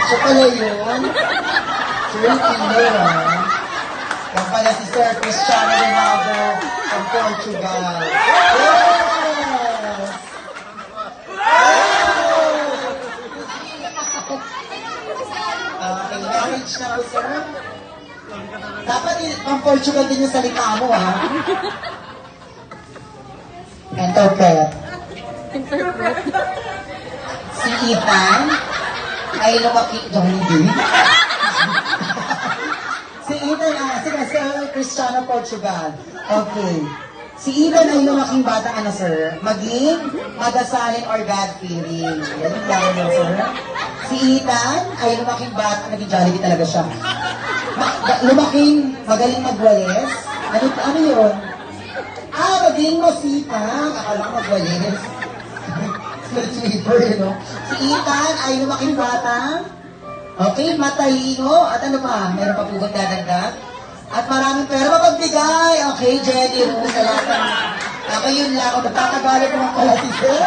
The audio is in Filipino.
Siya pala yun. Sir Peter, ha? Yan pala si Sir Cristiano Ronaldo from Portugal. Yes! Okay, marriage na po, sir. Dapat pang Portugal din yung salita mo, ha? Interpret. Si Ethan ay lumaki... Jollibee? Si Ethan, sige, Sir Cristiano Portugal. Okay. Si Ethan ay lumaking bata, ano, sir? Maging magasalin or God-fearing. Yan yung laro mo, sir. Si Ethan ay lumaking bata, naging Jollibee talaga siya. Lumaking magaling magwalis. Ano yun? Maging masipag. Akala ko magwalis. Sleeper, you know? Si Ethan ay lumaking bata. Okay, matalino. At ano pa? Meron pa po bang dadagdag? At maraming pera mapagbigay. Okay, Jenny, sa lahat ng... Ako yun lang. Kung nagtatagalog naman pala si Sir.